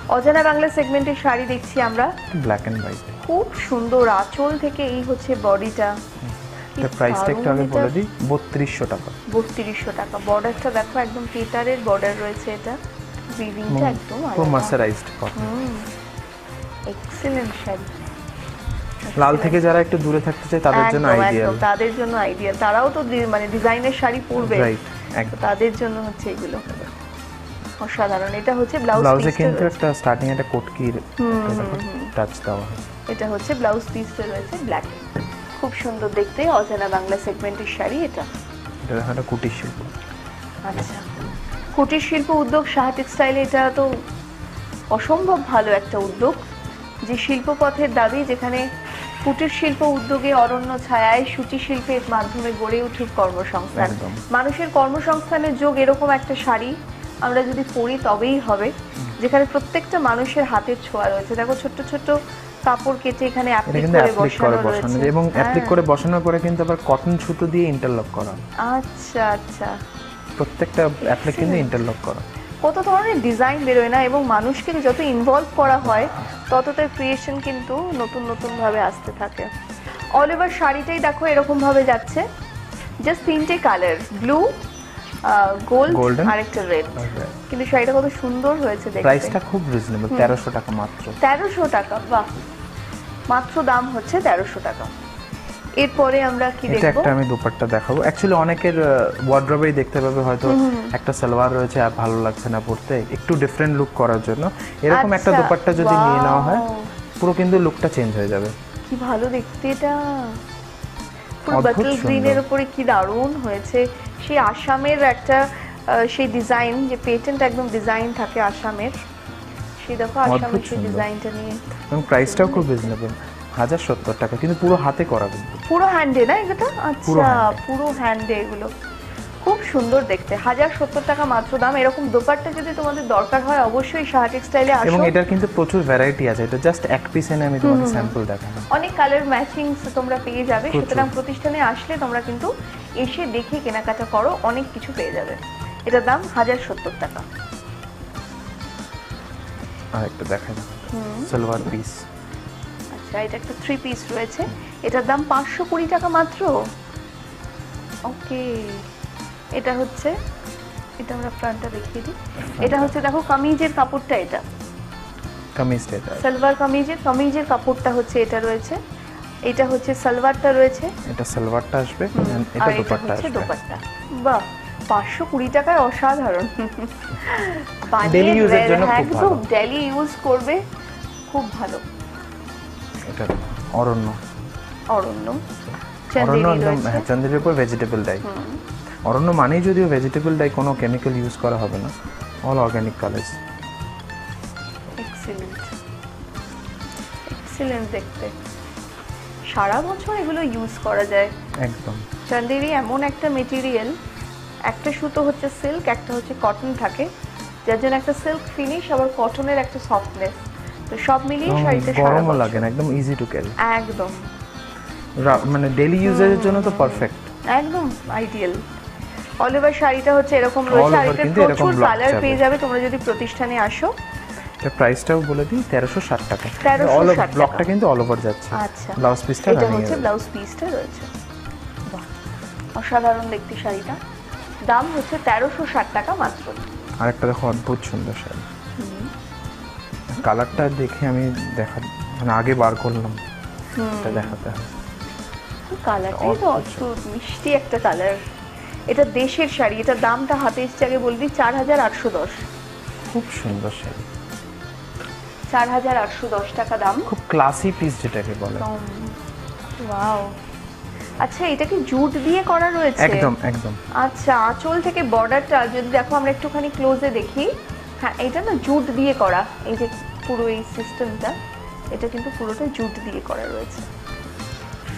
Speaker 1: অজানা বাংলা সেগমেন্টের শাড়ি দেখছি আমরা,
Speaker 3: ব্ল্যাক এন্ড হোয়াইট।
Speaker 1: খুব সুন্দর। আঁচল থেকে এই হচ্ছে বডিটা,
Speaker 3: এটা প্রাইসটা একটু আগে বলে দিই, 3200 টাকা।
Speaker 1: 3200 টাকা। বর্ডারটা দেখো, একদম পেটারের বর্ডার রয়েছে, এটা উইভিংটা একদম
Speaker 3: পুরো
Speaker 1: আলাদা।
Speaker 3: Mercerised cotton.
Speaker 1: এক্সিলেন্ট শাড়ি।
Speaker 3: লাল থেকে যারা একটু দূরে থাকতে চায় তাদের জন্য
Speaker 1: একদম,
Speaker 3: আইডিয়াল।
Speaker 1: একদম, তাদের জন্য আইডিয়াল। তারাও তো মানে ডিজাইনের শাড়ি পরবে,
Speaker 3: রাইট, একদম।
Speaker 1: তাদের জন্য হচ্ছে এগুলো অসাধারণ। এটা হচ্ছে
Speaker 3: ব্লাউজে
Speaker 1: ব্লাউজ
Speaker 3: কিন্তু একটা স্টার্টিং একটা কোটকির টাচ দেওয়া হয়।
Speaker 1: এটা হচ্ছে ব্লাউজ পিসটা রয়েছে ব্ল্যাক, খুব সুন্দর দেখতে, অজানা বাংলা সেগমেন্টের শাড়ি এটা।
Speaker 3: এটা দেখো একটা কুটির শিল্প।
Speaker 1: আচ্ছা, কুটির শিল্প উদ্যোগ সাহা টেক্সটাইলে, এটা তো অসম্ভব ভালো একটা উদ্যোগ, যে শিল্পপথের দাবি, যেখানে কুটির শিল্প উদ্যোগে অরণ্য ছায়ায় সূচি শিল্পের মাধ্যমে গড়ে উঠুক কর্মসংস্থান।
Speaker 3: একদম।
Speaker 1: মানুষের কর্মসংস্থানের যোগ এরকম একটা শাড়ি আমরা যদি পরি তবেই হবে, যেখানে প্রত্যেকটা মানুষের হাতের ছোঁয়া রয়েছে। দেখো ছোট্ট ছোট্ট কাপড় কেটে এখানে
Speaker 3: এটা
Speaker 1: অ্যাপ্লিক
Speaker 3: কিন্তু
Speaker 1: করে
Speaker 3: অ্যাপ্লিক করে
Speaker 1: বসানো
Speaker 3: বসানো
Speaker 1: রয়েছে
Speaker 3: এবং অ্যাপ্লিক
Speaker 1: হ্যাঁ।
Speaker 3: করে বসানোর পরে কিন্তু আবার কটন সুতো দিয়ে ইন্টারলক করা।
Speaker 1: আচ্ছা আচ্ছা,
Speaker 3: প্রত্যেকটা অ্যাপ্লিক কিন্তু ইন্টারলক করা।
Speaker 1: কত ধরনের ডিজাইন বেরোয় না, এবং মানুষকে যত ইনভলভ করা হয় তত তার ক্রিয়েশন কিন্তু নতুন নতুন ভাবে আসতে থাকে। অল ওভার শাড়িটাই দেখো এরকম ভাবে যাচ্ছে, জাস্ট 3টে কালার, ব্লু, গোল্ড
Speaker 3: Golden,
Speaker 1: আর একটা রেড,
Speaker 3: আর red।
Speaker 1: কিন্তু শাড়িটা কত সুন্দর হয়েছে দেখতে।
Speaker 3: প্রাইসটা খুব রিজনেবল, 1300 টাকা মাত্র।
Speaker 1: 1300 টাকা, বাহ, মাত্র দাম হচ্ছে 1300 টাকা। এরপরে আমরা কি
Speaker 3: এটা
Speaker 1: দেখবো?
Speaker 3: একটা আমি দুপাট্টা দেখাবো। অ্যাকচুয়ালি অনেকের ওয়ার্ড্রবেই দেখতে পাবে হয়তো একটা সালোয়ার রয়েছে আর ভালো লাগছে না পরতে, একটু ডিফারেন্ট লুক করার জন্য এরকম একটা
Speaker 1: আচ্ছা,
Speaker 3: দুপাট্টা যদি নিয়ে নেওয়া হয়
Speaker 1: wow,
Speaker 3: পুরো কিন্তু লুকটা চেঞ্জ হয়ে যাবে।
Speaker 1: কি ভালো দেখতে এটা, পুরো
Speaker 3: অদ্ভুত
Speaker 1: বাটল
Speaker 3: সুন্দর।
Speaker 1: গ্রিনের উপরে কি দারুণ হয়েছে। সেই আসামের একটা সেই ডিজাইন, যে পেটেন্ট একদম ডিজাইন থাকে আসামের, সেই দেখো আসামের
Speaker 3: অদ্ভুত
Speaker 1: সেই
Speaker 3: সুন্দর।
Speaker 1: ডিজাইনটা নিয়ে।
Speaker 3: এবং প্রাইসটাও খুব রিজনেবল, 1070 টাকা, কিন্তু পুরো হাতে করা কিন্তু।
Speaker 1: পুরো হ্যান্ডে না এটা?
Speaker 3: পুরো
Speaker 1: আচ্ছা,
Speaker 3: hand-এ।
Speaker 1: পুরো হ্যান্ডে এগুলো, খুব সুন্দর দেখতে। 1070 টাকা মাত্র দাম। এরকম দোপাট্টা যদি তোমাদের দরকার হয় অবশ্যই সাহা টেক্সটাইলে
Speaker 3: এবং
Speaker 1: আসো।
Speaker 3: এটার কিন্তু প্রচুর ভ্যারাইটি আছে, এটা জাস্ট এক পিস এনে আমি তোমাকে স্যাম্পল দেখাবো।
Speaker 1: অনেক কালার ম্যাচিং তোমরা পেয়ে যাবে,
Speaker 3: প্রচুর।
Speaker 1: সুতরাং প্রতিষ্ঠানে আসলে তোমরা কিন্তু এসে দেখে কেনাকাটা করো, অনেক কিছু পেয়ে যাবে। এটার দাম 1070 টাকা।
Speaker 3: আর একটা দেখাই সালোয়ার পিস।
Speaker 1: আচ্ছা, এটা একটা 3 পিস রয়েছে, এটার দাম 520 টাকা মাত্র। ওকে, এটা হচ্ছে, এটা আমরা ফ্রন্টটা দেখিয়ে দিই। এটা হচ্ছে দেখো কামিজের কাপড়টা, এটা
Speaker 3: কামিজটা এটা।
Speaker 1: সালোয়ার কামিজের কাপড়টা হচ্ছে এটা রয়েছে, এটা হচ্ছে সালোয়ারটা রয়েছে,
Speaker 3: এটা সালোয়ারটা আসবে,
Speaker 1: আর
Speaker 3: এটা
Speaker 1: এটা
Speaker 3: দুপাট্টা
Speaker 1: হচ্ছে
Speaker 3: আসবে।
Speaker 1: দোপাট্টা। বাহ, 520 টাকায় অসাধারণ।
Speaker 3: Daily use এর জন্য খুব
Speaker 1: একদম
Speaker 3: ভালো।
Speaker 1: ডেইলি ইউজ করবে, খুব ভালো।
Speaker 3: এটা অরণ্য।
Speaker 1: অরণ্য
Speaker 3: অরণ্য
Speaker 1: চান্দেরি
Speaker 3: একদম
Speaker 1: রয়েছে।
Speaker 3: চান্দেরির উপর ভেজিটেবল ডাই। অরণ্য মানেই যদিও ভেজিটেবল ডাই, কোনো কেমিক্যাল ইউজ করা হবে না, all organic colours.
Speaker 1: Excellent, excellent দেখতে, সারা বছর এগুলো ইউজ করা যায়।
Speaker 3: একদম।
Speaker 1: চান্দেরি এমন একটা মেটেরিয়াল, একটা সুতো হচ্ছে সিল্ক, একটা হচ্ছে কটন থাকে, যার জন্য একটা সিল্ক ফিনিশ, আবার কটনের একটা সফটনেস, তো সব মিলিয়ে
Speaker 3: এবং
Speaker 1: শাড়িটা সারা
Speaker 3: গরমও
Speaker 1: বছর
Speaker 3: লাগে না, একদম ইজি টু ক্যারি,
Speaker 1: একদম
Speaker 3: মানে ডেইলি ইউজের জন্য তো পারফেক্ট।
Speaker 1: একদম আইডিয়াল। অল ওভার শাড়িটা হচ্ছে এরকম রয়েছে, আর
Speaker 3: over
Speaker 1: এটা
Speaker 3: কিন্তু এরকম
Speaker 1: প্রচুর
Speaker 3: block
Speaker 1: কালার
Speaker 3: যাবে।
Speaker 1: পেয়ে যাবে তোমরা যদি প্রতিষ্ঠানে আসো।
Speaker 3: এটা প্রাইসটাও বলে দিই, 1360 টাকা।
Speaker 1: 1360
Speaker 3: অল
Speaker 1: টাকা।
Speaker 3: ব্লকটা কিন্তু অল ওভার যাচ্ছে।
Speaker 1: আচ্ছা,
Speaker 3: ব্লাউজ পিসটা
Speaker 1: এটা হচ্ছে ব্লাউজ পিসটা রয়েছে। বাহ, অসাধারণ দেখতে শাড়িটা, দাম হচ্ছে 1360 টাকা মাত্র।
Speaker 3: আরেকটা দেখো অদ্ভুত সুন্দর শাড়ি, কালারটা দেখে আমি মানে আগে বার করলাম, এটা দেখাতে হবে।
Speaker 1: কালারটাই তো অদ্ভুত, মিষ্টি একটা কালার। এটা দেশের শাড়ি, এটা দামটা হাতে এসছে আগে বলবি, 4810।
Speaker 3: খুব সুন্দর শাড়ি,
Speaker 1: 4810 টাকা দাম।
Speaker 3: খুব ক্লাসি পিস যেটাকে বলে।
Speaker 1: ওয়াও, আচ্ছা এটা কি জুট দিয়ে করা রয়েছে?
Speaker 3: একদম একদম।
Speaker 1: আচ্ছা, আঁচল থেকে বর্ডারটা যদি দেখো, আমরা একটুখানি ক্লোজে দেখি, হ্যাঁ এটা না জুট দিয়ে করা, এই যে পুরো এই সিস্টেমটা, এটা কিন্তু পুরোটা জুট দিয়ে করা রয়েছে।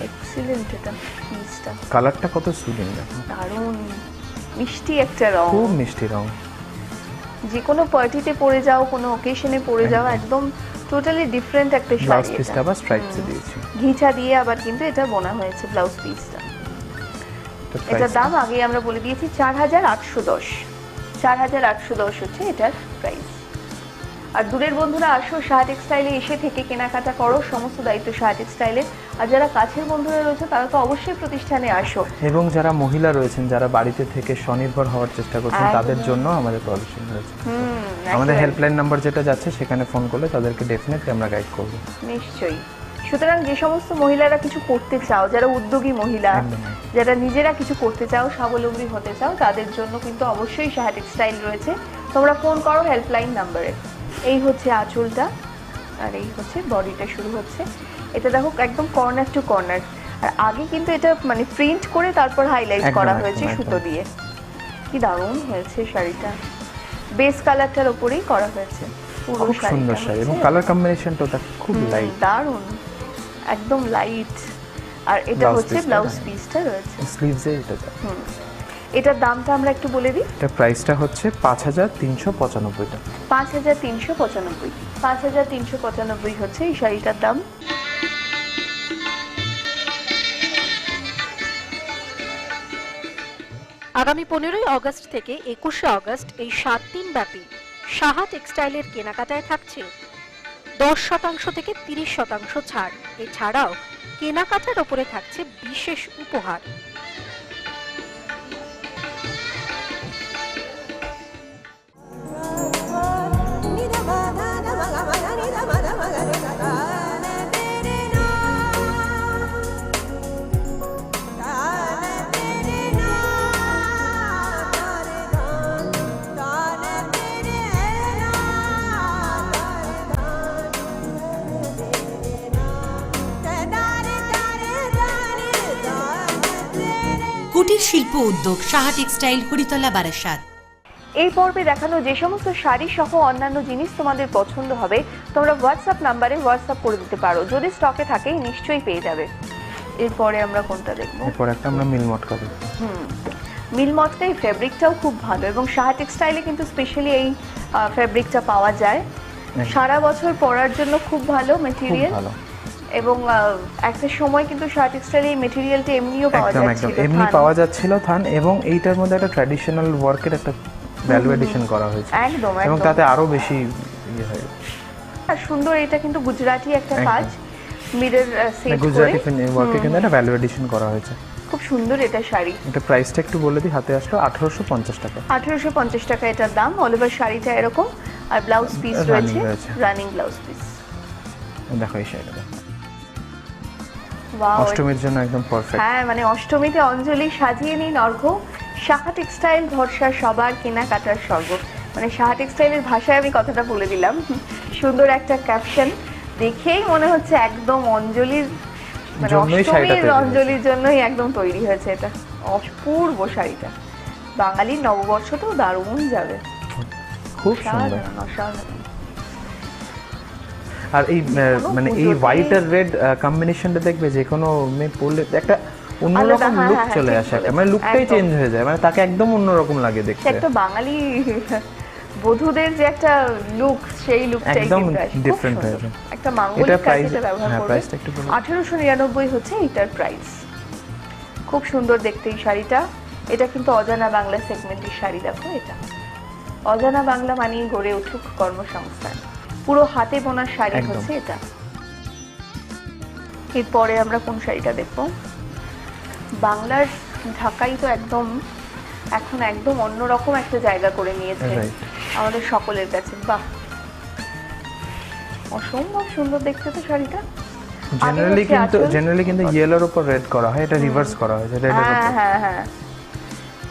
Speaker 1: এক্সিলেন্ট এটা পিসটা,
Speaker 3: কালারটা কত সুদিন দেখো,
Speaker 1: দারুণ মিষ্টি একটা রং।
Speaker 3: খুব মিষ্টি রং।
Speaker 1: যে কোনো পার্টিতে পরে যাও, কোনো অকেশনে পরে যাও, একদম টোটালি ডিফারেন্ট একটা
Speaker 3: ব্লাউজ
Speaker 1: শাড়ি।
Speaker 3: পিসটা আবার স্ট্রাইপসে দিয়েছি,
Speaker 1: ঘিচা দিয়ে আবার কিন্তু এটা বোনা হয়েছে ব্লাউজ পিসটা।
Speaker 3: তো
Speaker 1: এটার
Speaker 3: price-
Speaker 1: দাম আগে আমরা বলে দিয়েছি 4810। 4810 হচ্ছে এটার প্রাইস। আর দূরের বন্ধুরা আসো, সাহা টেক্সটাইলে এসে থেকে কেনাকাটা করো, সমস্ত দায়িত্ব সাহা টেক্সটাইলে। আর যারা কাছের বন্ধুরা রয়েছে তারা তো অবশ্যই প্রতিষ্ঠানে আসো।
Speaker 3: এবং যারা মহিলা রয়েছেন, যারা বাড়িতে থেকে স্বনির্ভর হওয়ার চেষ্টা করছেন,
Speaker 1: একদম।
Speaker 3: তাদের জন্য আমাদের প্রদর্শন রয়েছে। আমাদের
Speaker 1: একেবারে।
Speaker 3: হেল্পলাইন নাম্বার যেটা যাচ্ছে সেখানে ফোন করলে তাদেরকে ডেফিনেটলি আমরা গাইড করব।
Speaker 1: নিশ্চয়ই। সুতরাং যে সমস্ত মহিলারা কিছু করতে চাও, যারা উদ্যোগী মহিলা,
Speaker 3: একদম।
Speaker 1: যারা নিজেরা কিছু করতে চাও, স্বাবলম্বী হতে চাও, তাদের জন্য কিন্তু অবশ্যই সাহা টেক্সটাইল রয়েছে। তোমরা ফোন করো হেল্পলাইন নাম্বারে। এই হচ্ছে আঁচলটা, আর এই হচ্ছে বডিটা শুরু হচ্ছে। এটা দেখো একদম কর্নার টু কর্নার। আর আগে কিন্তু এটা মানে প্রিন্ট করে তারপর হাইলাইট
Speaker 3: একদম,
Speaker 1: করা
Speaker 3: একদম,
Speaker 1: হয়েছে
Speaker 3: একদম।
Speaker 1: সুতো দিয়ে। কি দারুণ হয়েছে শাড়িটা, বেস কালারটার উপরেই করা হয়েছে পুরো
Speaker 3: খুব
Speaker 1: শাড়িটা
Speaker 3: সুন্দর শাড়ি এবং
Speaker 1: হচ্ছে।
Speaker 3: কালার কম্বিনেশনটা খুব লাইট।
Speaker 1: দারুণ, একদম লাইট। আর এটা
Speaker 3: Blouse
Speaker 1: হচ্ছে
Speaker 3: piece-টা,
Speaker 1: ব্লাউজ
Speaker 3: হ্যাঁ।
Speaker 1: পিসটা রয়েছে।
Speaker 3: স্লিভসে এটা যায়।
Speaker 1: এটার দামটা আমরা একটু বলে দিই।
Speaker 3: এটা প্রাইসটা হচ্ছে 5395 টাকা।
Speaker 1: 5395, 5395 হচ্ছে এই শাড়িটার দাম।
Speaker 4: আগামী 15ই অগস্ট থেকে 21শে অগস্ট এই 7 দিন ব্যাপী সাহা টেক্সটাইলের কেনাকাটায় থাকছে 10% থেকে 30% ছাড়। এছাড়াও কেনাকাটার ওপরে থাকছে বিশেষ উপহার।
Speaker 6: কুটির শিল্প উদ্যোগ সাহা টেক্সটাইল হরিতলা বারাসাত।
Speaker 1: এই পর্বে দেখানো যে সমস্ত শাড়ি সহ অন্যান্য জিনিস তোমাদের পছন্দ হবে তোমরা হোয়াটসঅ্যাপ নাম্বারে হোয়াটসঅ্যাপ করে দিতে পারো, যদি স্টকে থাকে নিশ্চয়ই পেয়ে যাবে। এরপরে আমরা কোনটা দেখবো?
Speaker 3: এরপর একটা আমরা মিল মটকা দেখব।
Speaker 1: মিল মটকা, এই ফেব্রিকটাও খুব ভালো এবং সাহা টেক্সটাইলে কিন্তু স্পেশালি এই ফেব্রিকটা পাওয়া যায়। সারা বছর পরার জন্য খুব ভালো
Speaker 3: খুব
Speaker 1: মেটেরিয়াল
Speaker 3: ভালো।
Speaker 1: এবং একটা সময় কিন্তু সাহা টেক্সটাইলে এই মেটেরিয়ালটা এমনিও পাওয়া
Speaker 3: একদম একদম
Speaker 1: যাচ্ছিল,
Speaker 3: এমনি
Speaker 1: থান।
Speaker 3: পাওয়া যাচ্ছিল থান, এবং এইটার মধ্যে একটা ট্র্যাডিশনাল ওয়ার্কের একটা ভ্যালু এডিশন করা হয়েছে
Speaker 1: একদম
Speaker 3: এবং
Speaker 1: একদম।
Speaker 3: তাতে আরো বেশি ইয়ে হয়।
Speaker 1: আর সুন্দর, এটা কিন্তু গুজরাটি একটা কাজ, মিরর সেট করে
Speaker 3: গুজরাটি ওয়ার্কে কিন্তু একটা ভ্যালু এডিশন করা হয়েছে।
Speaker 1: খুব সুন্দর এটা শাড়ি।
Speaker 3: এটা প্রাইসটা একটু বলে দিই, হাতে আসলো 1850 টাকা।
Speaker 1: 1850 টাকা এটার দাম। অল ওভার শাড়িটা এরকম, আর ব্লাউজ পিস
Speaker 3: Running
Speaker 1: রয়েছে,
Speaker 3: রয়েছে।
Speaker 1: Running blouse piece.
Speaker 3: দেখো এই শাড়িটা
Speaker 1: ওয়াও,
Speaker 3: অষ্টমীর জন্য একদম পারফেক্ট।
Speaker 1: হ্যাঁ মানে অষ্টমীতে অঞ্জলি সাজিয়ে নিন অর্ঘ্য। সাহা টেক্সটাইল, ভরসা সবার কেনাকাটার স্বর্গ। মানে সাহা টেক্সটাইলের ভাষায় আমি কথাটা বলে দিলাম। সুন্দর একটা ক্যাপশন, দেখেই মনে হচ্ছে একদম অঞ্জলির মানে
Speaker 3: জন্যই শাড়িটা
Speaker 1: অষ্টমীর
Speaker 3: তৈরি
Speaker 1: অঞ্জলির জন্যই একদম তৈরি হয়েছে এটা। অপূর্ব শাড়িটা, বাঙালির নববর্ষ তো দারুণ যাবে।
Speaker 3: খুব সুন্দর।
Speaker 1: অসাধারণ, অসাধারণ।
Speaker 3: আর এই মানে এই
Speaker 1: পুজোতে-
Speaker 3: হোয়াইট আর রেড কম্বিনেশনটা দেখবে যে কোনো মেয়ে পরলে একটা অন্যরকম
Speaker 1: হ্যাঁ,
Speaker 3: লুক
Speaker 1: হ্যাঁ,
Speaker 3: চলে
Speaker 1: ঠিক
Speaker 3: আসে,
Speaker 1: বলেছো।
Speaker 3: মানে লুকটাই
Speaker 1: একদম।
Speaker 3: চেঞ্জ হয়ে যায়, মানে তাকে একদম অন্যরকম লাগে
Speaker 1: সে
Speaker 3: দেখতে।
Speaker 1: একটা বাঙালি বধূদের যে একটা লুক, সেই লুকটাই
Speaker 3: একদম
Speaker 1: কিন্তু আসে। খুব
Speaker 3: different হয়ে
Speaker 1: সুন্দর।
Speaker 3: যায়।
Speaker 1: একটা মাঙ্গলিক
Speaker 3: এটা
Speaker 1: কাজে
Speaker 3: price-
Speaker 1: এটা ব্যবহার
Speaker 3: হ্যাঁ,
Speaker 1: করবে।
Speaker 3: price টা একটু বলো।
Speaker 1: 1899 হচ্ছে এটার প্রাইস। খুব সুন্দর দেখতে এই শাড়িটা। এটা কিন্তু অজানা বাংলা সেগমেন্টের শাড়ি। দেখো এটা অজানা বাংলা মানেই গড়ে উঠুক কর্মসংস্থান। পুরো হাতে বোনা শাড়ি
Speaker 3: একদম।
Speaker 1: হচ্ছে এটা। এরপরে আমরা কোন শাড়িটা দেখবো? বাংলার ঢাকাই তো একদম এখন একদম অন্যরকম একটা জায়গা করে নিয়েছে
Speaker 3: Right.
Speaker 1: আমাদের সকলের কাছে। বাহ, অসম্ভব সুন্দর দেখতে তো শাড়িটা।
Speaker 3: জেনারেলি কিন্তু ইয়েলোর উপর রেড করা হয়, এটা রিভার্স করা হয়েছে রেডের
Speaker 1: হ্যাঁ
Speaker 3: উপর।
Speaker 1: হ্যাঁ হ্যাঁ,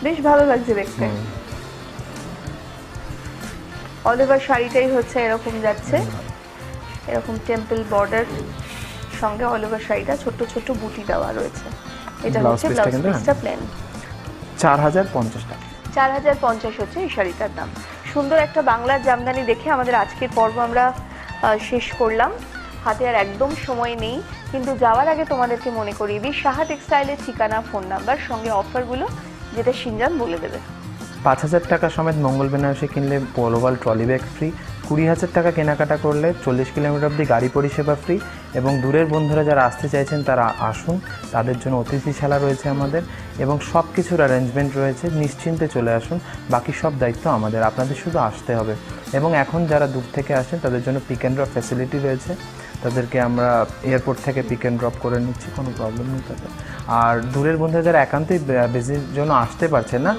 Speaker 1: বেশ ভালো লাগছে দেখতে। অল ওভার শাড়িটাই হচ্ছে এরকম যাচ্ছে, এরকম টেম্পল বর্ডার সঙ্গে অল ওভার শাড়িটা ছোট ছোট বুটি দেওয়া রয়েছে। এটা
Speaker 3: Blouse
Speaker 1: হচ্ছে
Speaker 3: piece-টা
Speaker 1: ব্লাউজ
Speaker 3: কিন্তু,
Speaker 1: পিসটা প্লেন।
Speaker 3: 4050 টাকা।
Speaker 1: 4050 হচ্ছে এই শাড়িটার দাম। সুন্দর একটা বাংলার জামদানি দেখে আমাদের আজকের পর্ব আমরা শেষ করলাম। হাতে আর একদম সময় নেই, কিন্তু যাওয়ার আগে তোমাদেরকে মনে করিয়ে দিই সাহা টেক্সটাইলের ঠিকানা, ফোন নাম্বার, সঙ্গে অফারগুলো, যেটা সিনজান বলে দেবে।
Speaker 3: 5000 টাকা সমেত মঙ্গল বেনারসি কিনলে পোলোভাল ট্রলি ব্যাগ ফ্রি, 20,000 টাকা কেনাকাটা করলে 40 কিলোমিটার অবধি গাড়ি পরিষেবা ফ্রি, এবং দূরের বন্ধুরা যারা আসতে চাইছেন তারা আসুন, তাদের জন্য অতিথিশালা রয়েছে আমাদের, এবং সব কিছুর অ্যারেঞ্জমেন্ট রয়েছে, নিশ্চিন্তে চলে আসুন, বাকি সব দায়িত্ব আমাদের, আপনাদের শুধু আসতে হবে। এবং এখন যারা দূর থেকে আসেন তাদের জন্য পিক অ্যান্ড ড্রপ ফ্যাসিলিটি রয়েছে, তাদেরকে আমরা এয়ারপোর্ট থেকে পিক অ্যান্ড ড্রপ করে নিচ্ছি, কোনো প্রবলেম নেই তাদের। আর দূরের বন্ধুরা যারা একান্তই বেসির জন্য আসতে পারছেন না,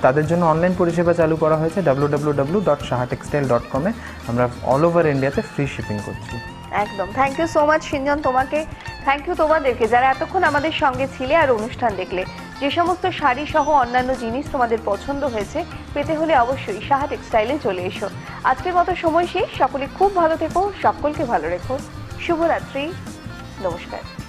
Speaker 3: তাদের জন্য অনলাইন পরিষেবা চালু করা হয়েছে www.sahatextile.com-এ। আমরা অল ওভার ইন্ডিয়াতে ফ্রি শিপিং করছি।
Speaker 1: একদম। থ্যাংক ইউ সো মাচ সিনজন, তোমাকে থ্যাংক ইউ তোমাদেরকে যারা এতক্ষণ আমাদের সঙ্গে ছিলে আর অনুষ্ঠান দেখলে। যে সমস্ত শাড়ি সহ অন্যান্য জিনিস তোমাদের পছন্দ হয়েছে পেতে হলে অবশ্যই সাহা টেক্সটাইলে চলে এসো। আজকের মতো সময় শেষ। সকলে খুব ভালো থেকো, সকলকে ভালো রেখো। শুভরাত্রি, নমস্কার।